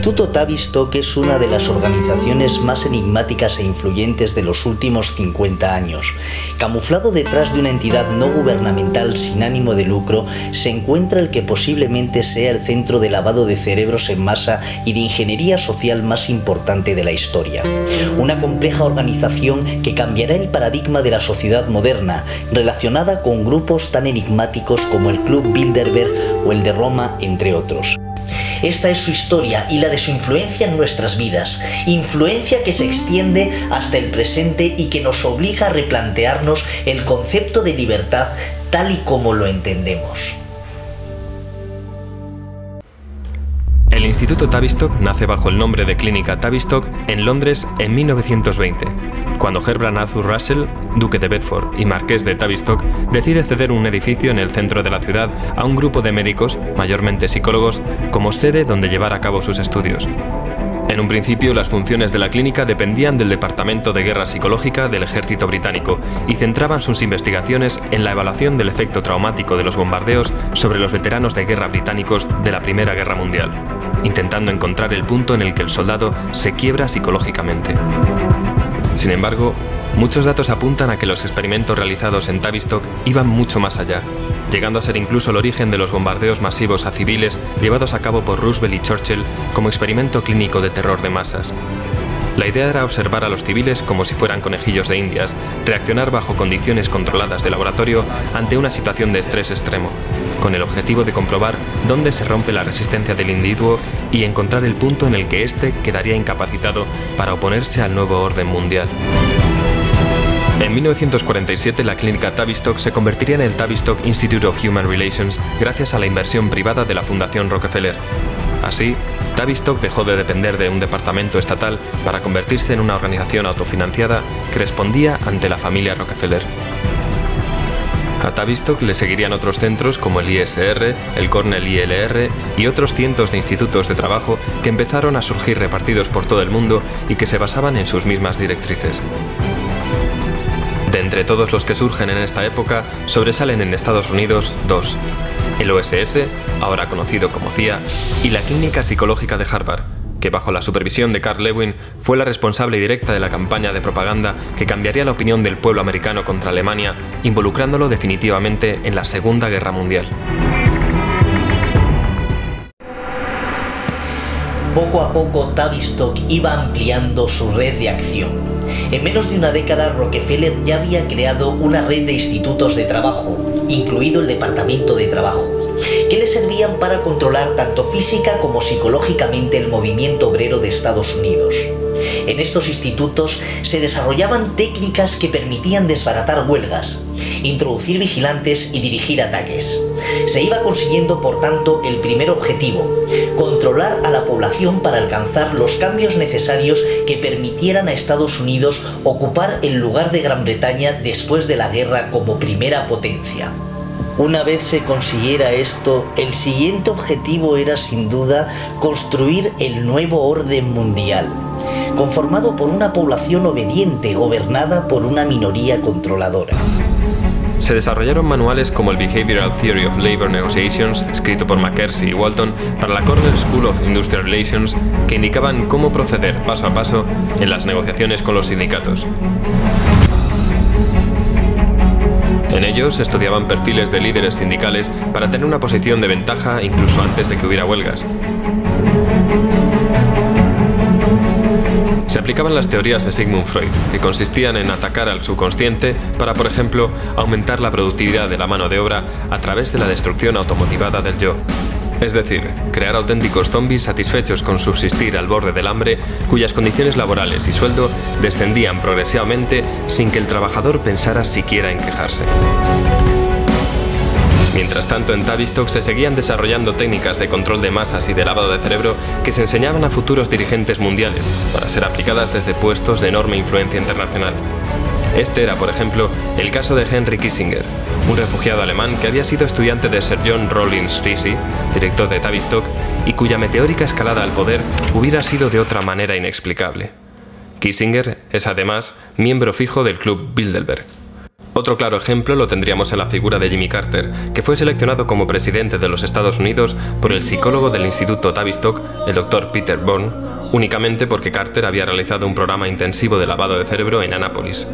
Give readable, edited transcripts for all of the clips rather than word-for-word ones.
Instituto Tavistock es una de las organizaciones más enigmáticas e influyentes de los últimos 50 años. Camuflado detrás de una entidad no gubernamental sin ánimo de lucro, se encuentra el que posiblemente sea el centro de lavado de cerebros en masa y de ingeniería social más importante de la historia. Una compleja organización que cambiará el paradigma de la sociedad moderna, relacionada con grupos tan enigmáticos como el Club Bilderberg o el de Roma, entre otros. Esta es su historia y la de su influencia en nuestras vidas, influencia que se extiende hasta el presente y que nos obliga a replantearnos el concepto de libertad tal y como lo entendemos. El Instituto Tavistock nace bajo el nombre de Clínica Tavistock en Londres en 1920, cuando Herbert Arthur Russell, duque de Bedford y marqués de Tavistock, decide ceder un edificio en el centro de la ciudad a un grupo de médicos, mayormente psicólogos, como sede donde llevar a cabo sus estudios. En un principio, las funciones de la clínica dependían del Departamento de Guerra Psicológica del Ejército Británico y centraban sus investigaciones en la evaluación del efecto traumático de los bombardeos sobre los veteranos de guerra británicos de la Primera Guerra Mundial, intentando encontrar el punto en el que el soldado se quiebra psicológicamente. Sin embargo, muchos datos apuntan a que los experimentos realizados en Tavistock iban mucho más allá, llegando a ser incluso el origen de los bombardeos masivos a civiles llevados a cabo por Roosevelt y Churchill como experimento clínico de terror de masas. La idea era observar a los civiles como si fueran conejillos de indias, reaccionar bajo condiciones controladas de laboratorio ante una situación de estrés extremo, con el objetivo de comprobar dónde se rompe la resistencia del individuo y encontrar el punto en el que éste quedaría incapacitado para oponerse al nuevo orden mundial. En 1947, la clínica Tavistock se convertiría en el Tavistock Institute of Human Relations gracias a la inversión privada de la Fundación Rockefeller. Así, Tavistock dejó de depender de un departamento estatal para convertirse en una organización autofinanciada que respondía ante la familia Rockefeller. A Tavistock le seguirían otros centros como el ISR, el Cornell ILR y otros cientos de institutos de trabajo que empezaron a surgir repartidos por todo el mundo y que se basaban en sus mismas directrices. De entre todos los que surgen en esta época, sobresalen en Estados Unidos dos: el OSS, ahora conocido como CIA, y la Clínica Psicológica de Harvard, que bajo la supervisión de Carl Lewin fue la responsable directa de la campaña de propaganda que cambiaría la opinión del pueblo americano contra Alemania, involucrándolo definitivamente en la Segunda Guerra Mundial. Poco a poco, Tavistock iba ampliando su red de acción. En menos de una década, Rockefeller ya había creado una red de institutos de trabajo, incluido el Departamento de Trabajo, que le servían para controlar tanto física como psicológicamente el movimiento obrero de Estados Unidos. En estos institutos se desarrollaban técnicas que permitían desbaratar huelgas, introducir vigilantes y dirigir ataques. Se iba consiguiendo, por tanto, el primer objetivo: controlar a la población para alcanzar los cambios necesarios que permitieran a Estados Unidos ocupar el lugar de Gran Bretaña después de la guerra como primera potencia. Una vez se consiguiera esto, el siguiente objetivo era sin duda construir el nuevo orden mundial, conformado por una población obediente gobernada por una minoría controladora. Se desarrollaron manuales como el Behavioral Theory of Labor Negotiations, escrito por McKersey y Walton para la Cornell School of Industrial Relations, que indicaban cómo proceder paso a paso en las negociaciones con los sindicatos. En ellos se estudiaban perfiles de líderes sindicales para tener una posición de ventaja incluso antes de que hubiera huelgas. Se aplicaban las teorías de Sigmund Freud, que consistían en atacar al subconsciente para, por ejemplo, aumentar la productividad de la mano de obra a través de la destrucción automotivada del yo. Es decir, crear auténticos zombies satisfechos con subsistir al borde del hambre, cuyas condiciones laborales y sueldo descendían progresivamente sin que el trabajador pensara siquiera en quejarse. Mientras tanto, en Tavistock se seguían desarrollando técnicas de control de masas y de lavado de cerebro que se enseñaban a futuros dirigentes mundiales para ser aplicadas desde puestos de enorme influencia internacional. Este era, por ejemplo, el caso de Henry Kissinger, un refugiado alemán que había sido estudiante de Sir John Rawlins Rees, director de Tavistock, y cuya meteórica escalada al poder hubiera sido de otra manera inexplicable. Kissinger es además miembro fijo del Club Bilderberg. Otro claro ejemplo lo tendríamos en la figura de Jimmy Carter, que fue seleccionado como presidente de los Estados Unidos por el psicólogo del Instituto Tavistock, el Dr. Peter Bourne, únicamente porque Carter había realizado un programa intensivo de lavado de cerebro en Annapolis.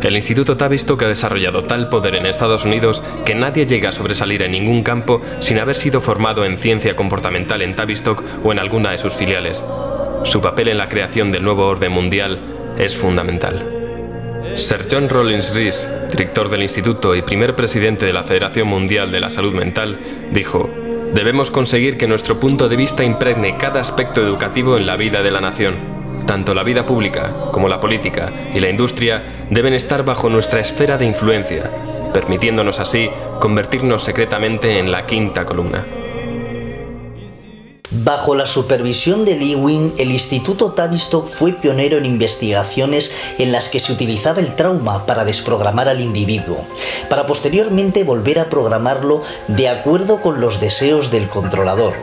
El Instituto Tavistock ha desarrollado tal poder en Estados Unidos que nadie llega a sobresalir en ningún campo sin haber sido formado en ciencia comportamental en Tavistock o en alguna de sus filiales. Su papel en la creación del nuevo orden mundial es fundamental. Sir John Rollins Rees, director del instituto y primer presidente de la Federación Mundial de la Salud Mental, dijo: «Debemos conseguir que nuestro punto de vista impregne cada aspecto educativo en la vida de la nación. Tanto la vida pública como la política y la industria deben estar bajo nuestra esfera de influencia, permitiéndonos así convertirnos secretamente en la quinta columna». Bajo la supervisión de Lewin, el Instituto Tavistock fue pionero en investigaciones en las que se utilizaba el trauma para desprogramar al individuo, para posteriormente volver a programarlo de acuerdo con los deseos del controlador.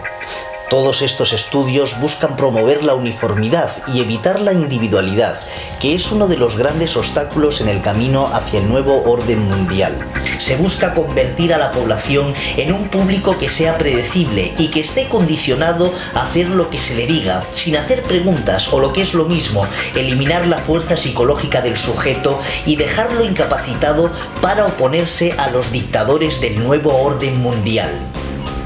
Todos estos estudios buscan promover la uniformidad y evitar la individualidad, que es uno de los grandes obstáculos en el camino hacia el nuevo orden mundial. Se busca convertir a la población en un público que sea predecible y que esté condicionado a hacer lo que se le diga, sin hacer preguntas o, lo que es lo mismo, eliminar la fuerza psicológica del sujeto y dejarlo incapacitado para oponerse a los dictadores del nuevo orden mundial.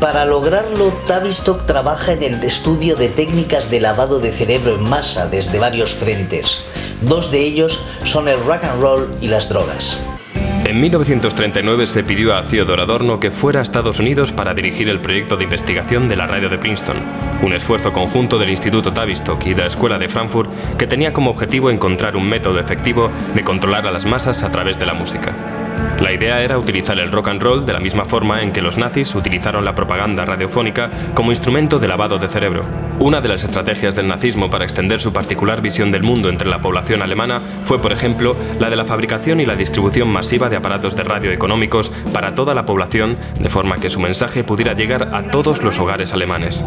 Para lograrlo, Tavistock trabaja en el estudio de técnicas de lavado de cerebro en masa desde varios frentes. Dos de ellos son el rock and roll y las drogas. En 1939 se pidió a Theodor Adorno que fuera a Estados Unidos para dirigir el proyecto de investigación de la radio de Princeton, un esfuerzo conjunto del Instituto Tavistock y de la Escuela de Frankfurt que tenía como objetivo encontrar un método efectivo de controlar a las masas a través de la música. La idea era utilizar el rock and roll de la misma forma en que los nazis utilizaron la propaganda radiofónica como instrumento de lavado de cerebro. Una de las estrategias del nazismo para extender su particular visión del mundo entre la población alemana fue, por ejemplo, la de la fabricación y la distribución masiva de aparatos de radio económicos para toda la población, de forma que su mensaje pudiera llegar a todos los hogares alemanes.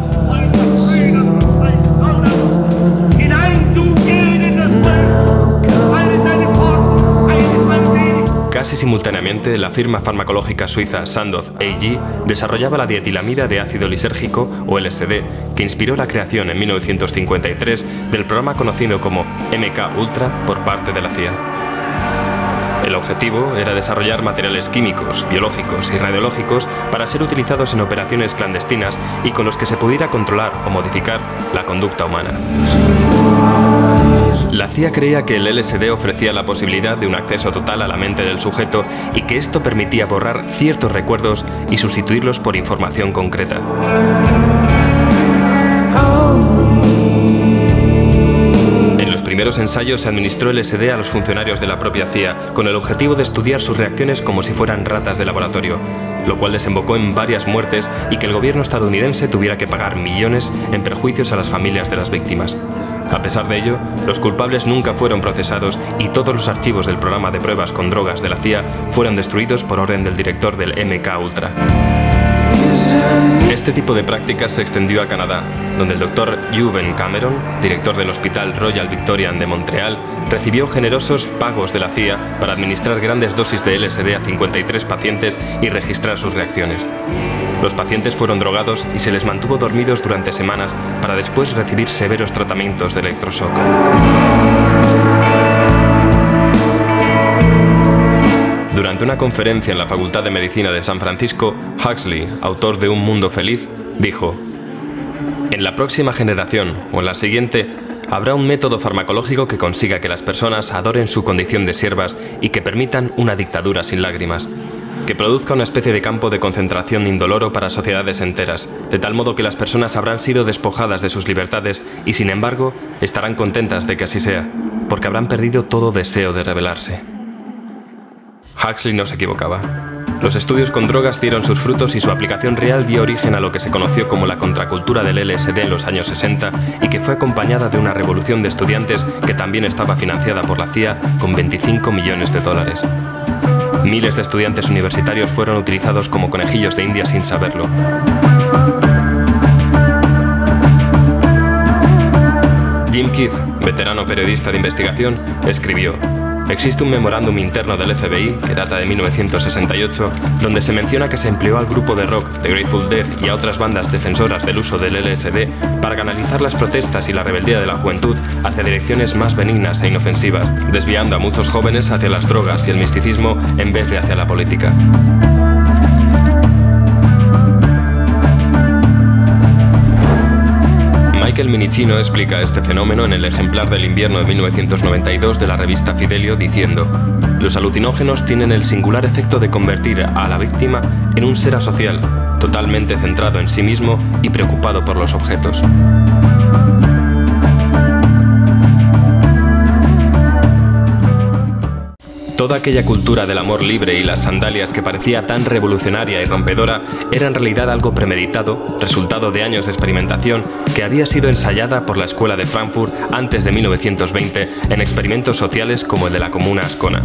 Casi simultáneamente, la firma farmacológica suiza Sandoz AG desarrollaba la dietilamida de ácido lisérgico, o LSD, que inspiró la creación en 1953 del programa conocido como MK Ultra por parte de la CIA. El objetivo era desarrollar materiales químicos, biológicos y radiológicos para ser utilizados en operaciones clandestinas y con los que se pudiera controlar o modificar la conducta humana. La CIA creía que el LSD ofrecía la posibilidad de un acceso total a la mente del sujeto y que esto permitía borrar ciertos recuerdos y sustituirlos por información concreta. En los primeros ensayos se administró LSD a los funcionarios de la propia CIA con el objetivo de estudiar sus reacciones como si fueran ratas de laboratorio, lo cual desembocó en varias muertes y que el gobierno estadounidense tuviera que pagar millones en perjuicios a las familias de las víctimas. A pesar de ello, los culpables nunca fueron procesados y todos los archivos del programa de pruebas con drogas de la CIA fueron destruidos por orden del director del MK Ultra. Este tipo de prácticas se extendió a Canadá, donde el Dr. Ewen Cameron, director del Hospital Royal Victorian de Montreal, recibió generosos pagos de la CIA para administrar grandes dosis de LSD a 53 pacientes y registrar sus reacciones. Los pacientes fueron drogados y se les mantuvo dormidos durante semanas para después recibir severos tratamientos de electroshock. Durante una conferencia en la Facultad de Medicina de San Francisco, Huxley, autor de Un Mundo Feliz, dijo: «En la próxima generación, o en la siguiente, habrá un método farmacológico que consiga que las personas adoren su condición de siervas y que permitan una dictadura sin lágrimas, que produzca una especie de campo de concentración indoloro para sociedades enteras, de tal modo que las personas habrán sido despojadas de sus libertades y, sin embargo, estarán contentas de que así sea, porque habrán perdido todo deseo de rebelarse». Huxley no se equivocaba. Los estudios con drogas dieron sus frutos y su aplicación real dio origen a lo que se conoció como la contracultura del LSD en los años 60 y que fue acompañada de una revolución de estudiantes que también estaba financiada por la CIA con 25 millones de dólares. Miles de estudiantes universitarios fueron utilizados como conejillos de India sin saberlo. Jim Keith, veterano periodista de investigación, escribió: Existe un memorándum interno del FBI, que data de 1968, donde se menciona que se empleó al grupo de rock The Grateful Dead y a otras bandas defensoras del uso del LSD para canalizar las protestas y la rebeldía de la juventud hacia direcciones más benignas e inofensivas, desviando a muchos jóvenes hacia las drogas y el misticismo en vez de hacia la política. Michael Minicino explica este fenómeno en el ejemplar del invierno de 1992 de la revista Fidelio diciendo: los alucinógenos tienen el singular efecto de convertir a la víctima en un ser asocial, totalmente centrado en sí mismo y preocupado por los objetos. Toda aquella cultura del amor libre y las sandalias que parecía tan revolucionaria y rompedora era en realidad algo premeditado, resultado de años de experimentación que había sido ensayada por la Escuela de Frankfurt antes de 1920 en experimentos sociales como el de la Comuna Ascona.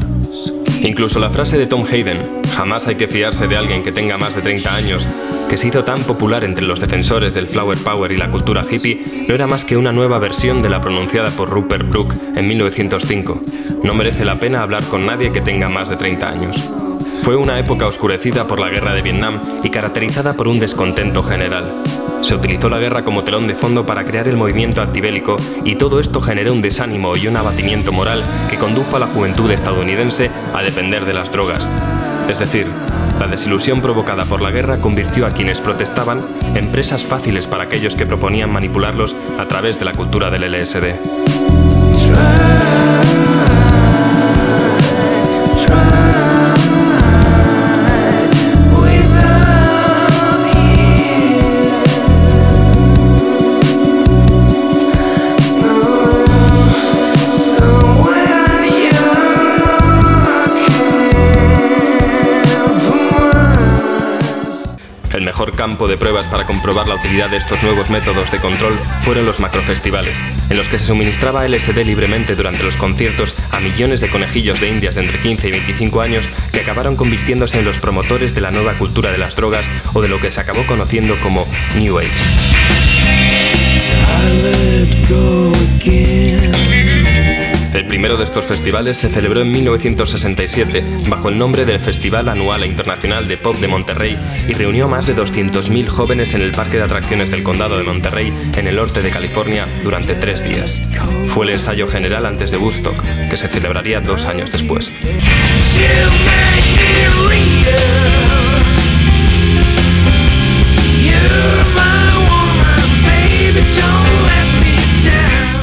Incluso la frase de Tom Hayden, jamás hay que fiarse de alguien que tenga más de 30 años, que se hizo tan popular entre los defensores del Flower Power y la cultura hippie, no era más que una nueva versión de la pronunciada por Rupert Brooke en 1905. No merece la pena hablar con nadie que tenga más de 30 años. Fue una época oscurecida por la guerra de Vietnam y caracterizada por un descontento general. Se utilizó la guerra como telón de fondo para crear el movimiento antibélico y todo esto generó un desánimo y un abatimiento moral que condujo a la juventud estadounidense a depender de las drogas. Es decir, la desilusión provocada por la guerra convirtió a quienes protestaban en presas fáciles para aquellos que proponían manipularlos a través de la cultura del LSD. El mejor campo de pruebas para comprobar la utilidad de estos nuevos métodos de control fueron los macrofestivales, en los que se suministraba LSD libremente durante los conciertos a millones de conejillos de indias de entre 15 y 25 años que acabaron convirtiéndose en los promotores de la nueva cultura de las drogas o de lo que se acabó conociendo como New Age. El primero de estos festivales se celebró en 1967 bajo el nombre del Festival Anual e Internacional de Pop de Monterrey y reunió a más de 200.000 jóvenes en el Parque de Atracciones del Condado de Monterrey, en el norte de California, durante 3 días. Fue el ensayo general antes de Woodstock, que se celebraría 2 años después.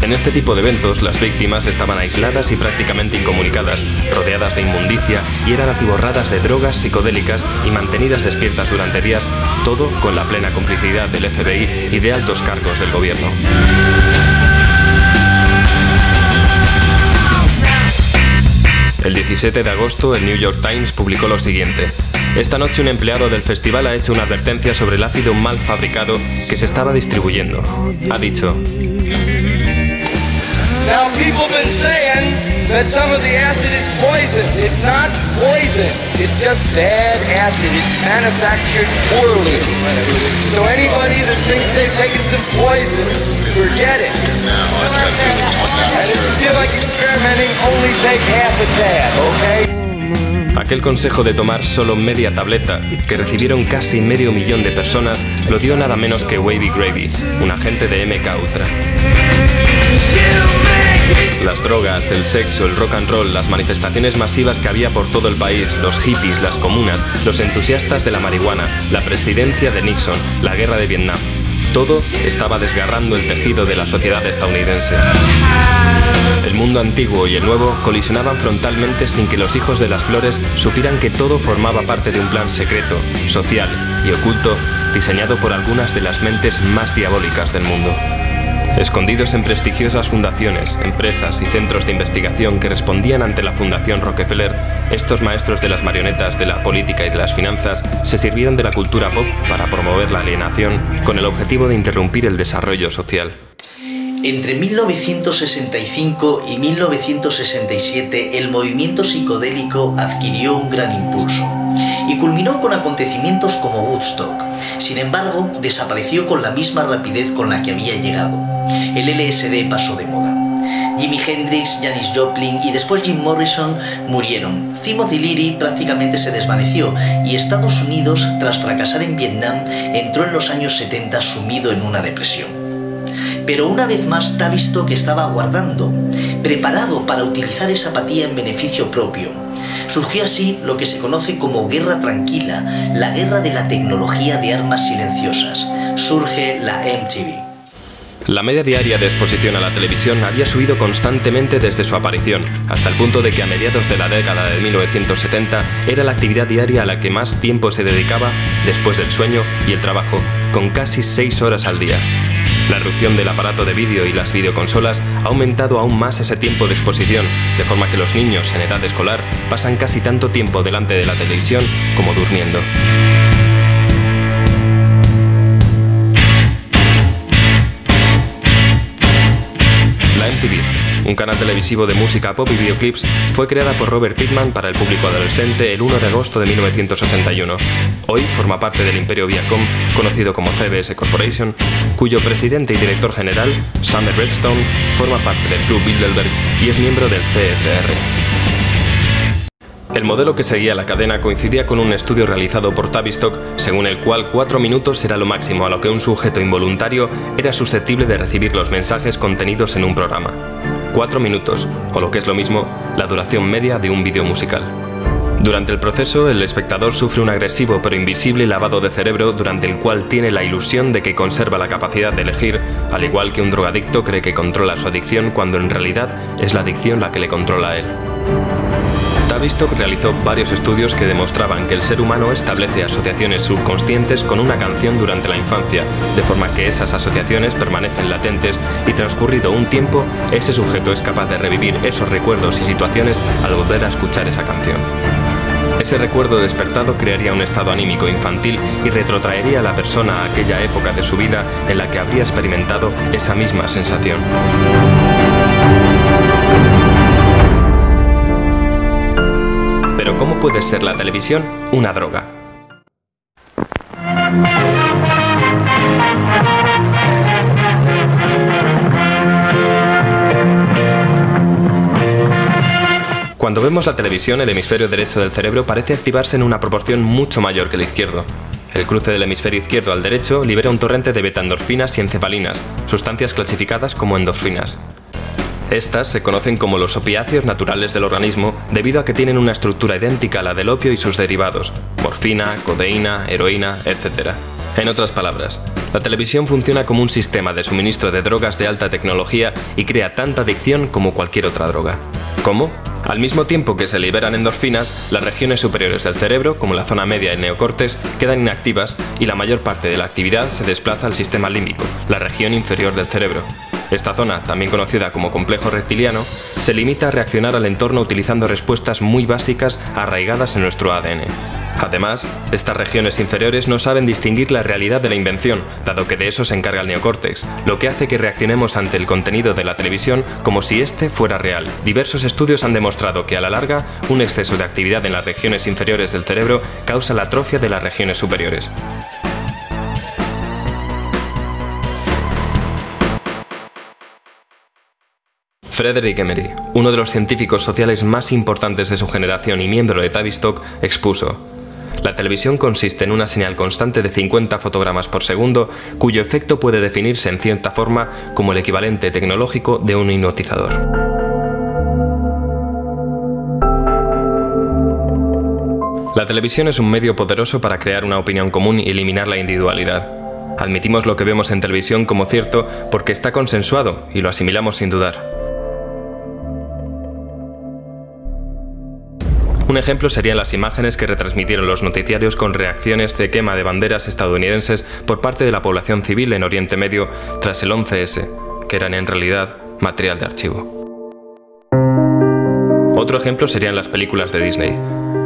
En este tipo de eventos, las víctimas estaban aisladas y prácticamente incomunicadas, rodeadas de inmundicia y eran atiborradas de drogas psicodélicas y mantenidas despiertas durante días, todo con la plena complicidad del FBI y de altos cargos del gobierno. El 17 de agosto, el New York Times publicó lo siguiente: esta noche un empleado del festival ha hecho una advertencia sobre el ácido mal fabricado que se estaba distribuyendo. Ha dicho: now, people have been saying that some of the acid is poison. It's not poison. It's just bad acid. It's manufactured poorly. So anybody that thinks they've taken some poison, forget it. And if you feel like experimenting, only take half a tab, okay? Aquel consejo de tomar solo media tableta, que recibieron casi medio millón de personas, lo dio nada menos que Wavy Gravy, un agente de MK Ultra. Las drogas, el sexo, el rock and roll, las manifestaciones masivas que había por todo el país, los hippies, las comunas, los entusiastas de la marihuana, la presidencia de Nixon, la guerra de Vietnam. Todo estaba desgarrando el tejido de la sociedad estadounidense. El mundo antiguo y el nuevo colisionaban frontalmente sin que los hijos de las flores supieran que todo formaba parte de un plan secreto, social y oculto, diseñado por algunas de las mentes más diabólicas del mundo. Escondidos en prestigiosas fundaciones, empresas y centros de investigación que respondían ante la Fundación Rockefeller, estos maestros de las marionetas de la política y de las finanzas se sirvieron de la cultura pop para promover la alienación con el objetivo de interrumpir el desarrollo social. Entre 1965 y 1967 el movimiento psicodélico adquirió un gran impulso y culminó con acontecimientos como Woodstock. Sin embargo, desapareció con la misma rapidez con la que había llegado. El LSD pasó de moda. Jimi Hendrix, Janis Joplin y después Jim Morrison murieron. Timothy Leary prácticamente se desvaneció y Estados Unidos, tras fracasar en Vietnam, entró en los años 70 sumido en una depresión. Pero una vez más Tavistock estaba aguardando, preparado para utilizar esa apatía en beneficio propio. Surgió así lo que se conoce como Guerra Tranquila, la guerra de la tecnología de armas silenciosas. Surge la MTV. La media diaria de exposición a la televisión había subido constantemente desde su aparición, hasta el punto de que a mediados de la década de 1970 era la actividad diaria a la que más tiempo se dedicaba después del sueño y el trabajo, con casi 6 horas al día. La irrupción del aparato de vídeo y las videoconsolas ha aumentado aún más ese tiempo de exposición, de forma que los niños en edad escolar pasan casi tanto tiempo delante de la televisión como durmiendo. MTV, un canal televisivo de música pop y videoclips, fue creada por Robert Pittman para el público adolescente el 1 de agosto de 1981. Hoy forma parte del imperio Viacom, conocido como CBS Corporation, cuyo presidente y director general, Summer Redstone, forma parte del Club Bilderberg y es miembro del CFR. El modelo que seguía la cadena coincidía con un estudio realizado por Tavistock, según el cual 4 minutos era lo máximo a lo que un sujeto involuntario era susceptible de recibir los mensajes contenidos en un programa. 4 minutos, o lo que es lo mismo, la duración media de un vídeo musical. Durante el proceso, el espectador sufre un agresivo pero invisible lavado de cerebro durante el cual tiene la ilusión de que conserva la capacidad de elegir, al igual que un drogadicto cree que controla su adicción cuando en realidad es la adicción la que le controla a él. Tavistock realizó varios estudios que demostraban que el ser humano establece asociaciones subconscientes con una canción durante la infancia, de forma que esas asociaciones permanecen latentes y transcurrido un tiempo, ese sujeto es capaz de revivir esos recuerdos y situaciones al volver a escuchar esa canción. Ese recuerdo despertado crearía un estado anímico infantil y retrotraería a la persona a aquella época de su vida en la que habría experimentado esa misma sensación. Pero ¿cómo puede ser la televisión una droga? Cuando vemos la televisión, el hemisferio derecho del cerebro parece activarse en una proporción mucho mayor que el izquierdo. El cruce del hemisferio izquierdo al derecho libera un torrente de betaendorfinas y encefalinas, sustancias clasificadas como endorfinas. Estas se conocen como los opiáceos naturales del organismo debido a que tienen una estructura idéntica a la del opio y sus derivados, morfina, codeína, heroína, etc. En otras palabras, la televisión funciona como un sistema de suministro de drogas de alta tecnología y crea tanta adicción como cualquier otra droga. ¿Cómo? Al mismo tiempo que se liberan endorfinas, las regiones superiores del cerebro, como la zona media y el neocórtex, quedan inactivas y la mayor parte de la actividad se desplaza al sistema límbico, la región inferior del cerebro. Esta zona, también conocida como complejo reptiliano, se limita a reaccionar al entorno utilizando respuestas muy básicas arraigadas en nuestro ADN. Además, estas regiones inferiores no saben distinguir la realidad de la invención, dado que de eso se encarga el neocórtex, lo que hace que reaccionemos ante el contenido de la televisión como si este fuera real. Diversos estudios han demostrado que a la larga, un exceso de actividad en las regiones inferiores del cerebro causa la atrofia de las regiones superiores. Frederick Emery, uno de los científicos sociales más importantes de su generación y miembro de Tavistock, expuso: la televisión consiste en una señal constante de 50 fotogramas por segundo, cuyo efecto puede definirse en cierta forma como el equivalente tecnológico de un hipnotizador. La televisión es un medio poderoso para crear una opinión común y eliminar la individualidad. Admitimos lo que vemos en televisión como cierto porque está consensuado y lo asimilamos sin dudar. Un ejemplo serían las imágenes que retransmitieron los noticiarios con reacciones de quema de banderas estadounidenses por parte de la población civil en Oriente Medio tras el 11S, que eran en realidad material de archivo. Otro ejemplo serían las películas de Disney.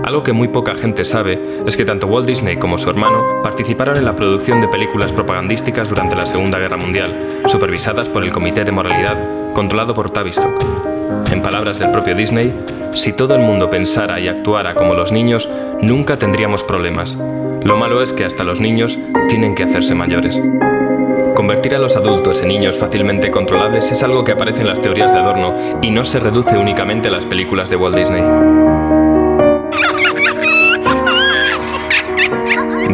Algo que muy poca gente sabe es que tanto Walt Disney como su hermano participaron en la producción de películas propagandísticas durante la Segunda Guerra Mundial, supervisadas por el Comité de Moralidad, controlado por Tavistock. En palabras del propio Disney, si todo el mundo pensara y actuara como los niños, nunca tendríamos problemas. Lo malo es que hasta los niños tienen que hacerse mayores. Convertir a los adultos en niños fácilmente controlables es algo que aparece en las teorías de Adorno y no se reduce únicamente a las películas de Walt Disney.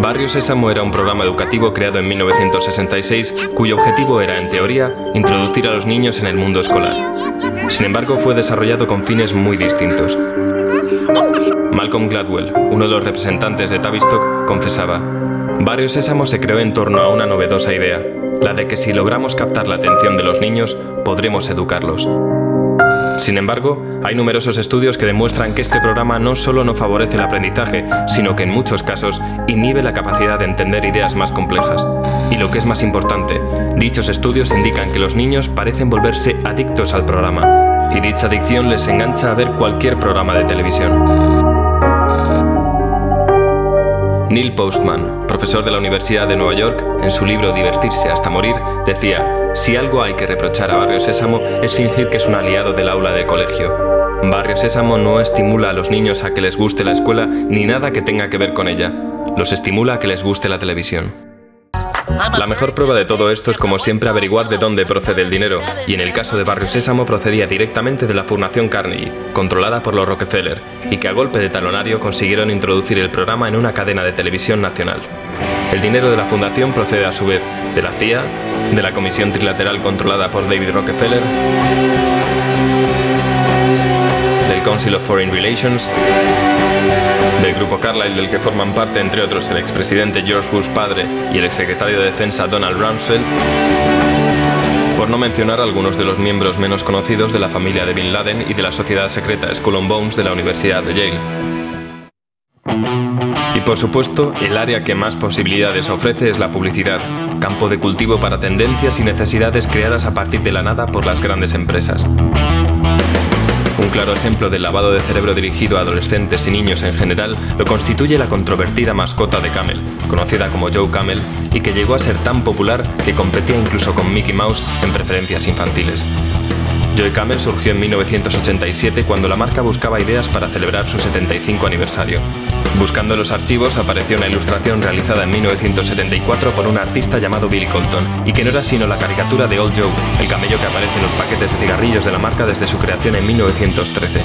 Barrio Sésamo era un programa educativo creado en 1966 cuyo objetivo era, en teoría, introducir a los niños en el mundo escolar. Sin embargo, fue desarrollado con fines muy distintos. Malcolm Gladwell, uno de los representantes de Tavistock, confesaba: Barrio Sésamo se creó en torno a una novedosa idea, la de que si logramos captar la atención de los niños, podremos educarlos. Sin embargo, hay numerosos estudios que demuestran que este programa no solo no favorece el aprendizaje, sino que en muchos casos inhibe la capacidad de entender ideas más complejas. Y lo que es más importante, dichos estudios indican que los niños parecen volverse adictos al programa, y dicha adicción les engancha a ver cualquier programa de televisión. Neil Postman, profesor de la Universidad de Nueva York, en su libro Divertirse hasta morir, decía: si algo hay que reprochar a Barrio Sésamo es fingir que es un aliado del aula del colegio. Barrio Sésamo no estimula a los niños a que les guste la escuela ni nada que tenga que ver con ella. Los estimula a que les guste la televisión. La mejor prueba de todo esto es, como siempre, averiguar de dónde procede el dinero, y en el caso de Barrio Sésamo procedía directamente de la Fundación Carnegie, controlada por los Rockefeller, y que a golpe de talonario consiguieron introducir el programa en una cadena de televisión nacional. El dinero de la fundación procede a su vez de la CIA, de la Comisión Trilateral controlada por David Rockefeller, del Council of Foreign Relations, del Grupo Carlyle, del que forman parte, entre otros, el expresidente George Bush padre y el exsecretario de Defensa Donald Rumsfeld, por no mencionar algunos de los miembros menos conocidos de la familia de Bin Laden y de la sociedad secreta Skull and Bones de la Universidad de Yale. Y por supuesto, el área que más posibilidades ofrece es la publicidad, campo de cultivo para tendencias y necesidades creadas a partir de la nada por las grandes empresas. Un claro ejemplo del lavado de cerebro dirigido a adolescentes y niños en general lo constituye la controvertida mascota de Camel, conocida como Joe Camel, y que llegó a ser tan popular que competía incluso con Mickey Mouse en preferencias infantiles. Joe Camel surgió en 1987 cuando la marca buscaba ideas para celebrar su 75 aniversario. Buscando en los archivos apareció una ilustración realizada en 1974 por un artista llamado Billy Colton, y que no era sino la caricatura de Old Joe, el camello que aparece en los paquetes de cigarrillos de la marca desde su creación en 1913.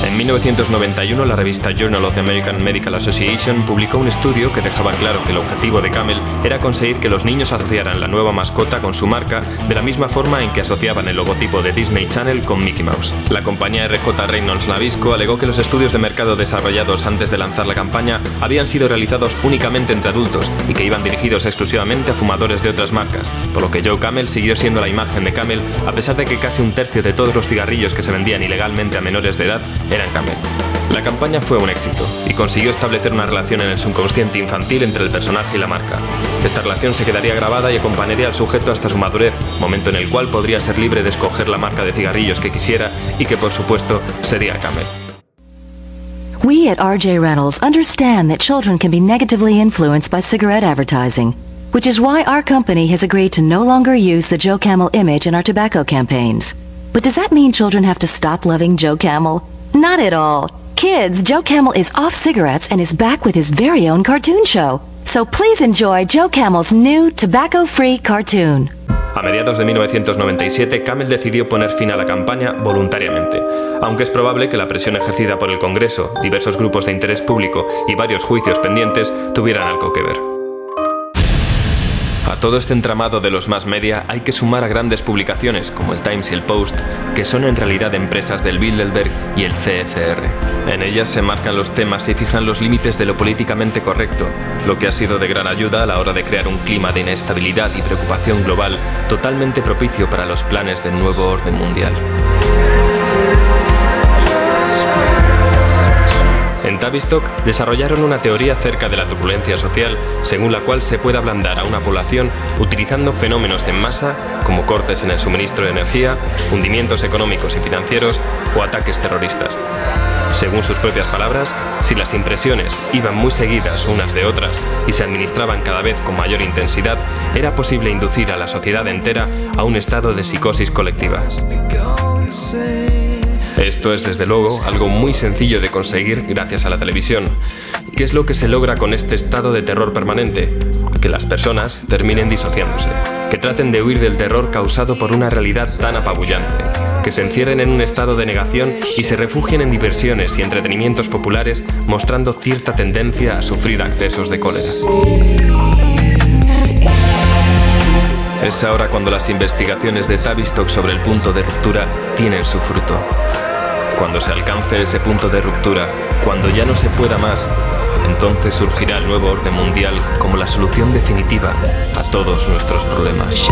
En 1991, la revista Journal of the American Medical Association publicó un estudio que dejaba claro que el objetivo de Camel era conseguir que los niños asociaran la nueva mascota con su marca de la misma forma en que asociaban el logotipo de Disney Channel con Mickey Mouse. La compañía R.J. Reynolds Nabisco alegó que los estudios de mercado desarrollados antes de lanzar la campaña habían sido realizados únicamente entre adultos y que iban dirigidos exclusivamente a fumadores de otras marcas, por lo que Joe Camel siguió siendo la imagen de Camel a pesar de que casi un tercio de todos los cigarrillos que se vendían ilegalmente a menores de edad eran Camel. La campaña fue un éxito y consiguió establecer una relación en el subconsciente infantil entre el personaje y la marca. Esta relación se quedaría grabada y acompañaría al sujeto hasta su madurez, momento en el cual podría ser libre de escoger la marca de cigarrillos que quisiera y que, por supuesto, sería Camel. We at RJ Reynolds understand that children can be negatively influenced by cigarette advertising, which is why our company has agreed to no longer use the Joe Camel image in our tobacco campaigns. But does that mean children have to stop loving Joe Camel? Not at all. Kids, Joe Camel is off cigarettes and is back with his very own cartoon show. So please enjoy Joe Camel's new tobacco-free cartoon. A mediados de 1997, Camel decidió poner fin a la campaña voluntariamente, aunque es probable que la presión ejercida por el Congreso, diversos grupos de interés público y varios juicios pendientes tuvieran algo que ver. A todo este entramado de los mass media hay que sumar a grandes publicaciones como el Times y el Post, que son en realidad empresas del Bilderberg y el CFR. En ellas se marcan los temas y fijan los límites de lo políticamente correcto, lo que ha sido de gran ayuda a la hora de crear un clima de inestabilidad y preocupación global totalmente propicio para los planes del nuevo orden mundial. En Tavistock desarrollaron una teoría acerca de la turbulencia social, según la cual se puede ablandar a una población utilizando fenómenos en masa como cortes en el suministro de energía, hundimientos económicos y financieros o ataques terroristas. Según sus propias palabras, si las impresiones iban muy seguidas unas de otras y se administraban cada vez con mayor intensidad, era posible inducir a la sociedad entera a un estado de psicosis colectiva. Esto es desde luego algo muy sencillo de conseguir gracias a la televisión. ¿Qué es lo que se logra con este estado de terror permanente? Que las personas terminen disociándose, que traten de huir del terror causado por una realidad tan apabullante, que se encierren en un estado de negación y se refugien en diversiones y entretenimientos populares, mostrando cierta tendencia a sufrir accesos de cólera. Es ahora cuando las investigaciones de Tavistock sobre el punto de ruptura tienen su fruto. Cuando se alcance ese punto de ruptura, cuando ya no se pueda más, entonces surgirá el nuevo orden mundial como la solución definitiva a todos nuestros problemas.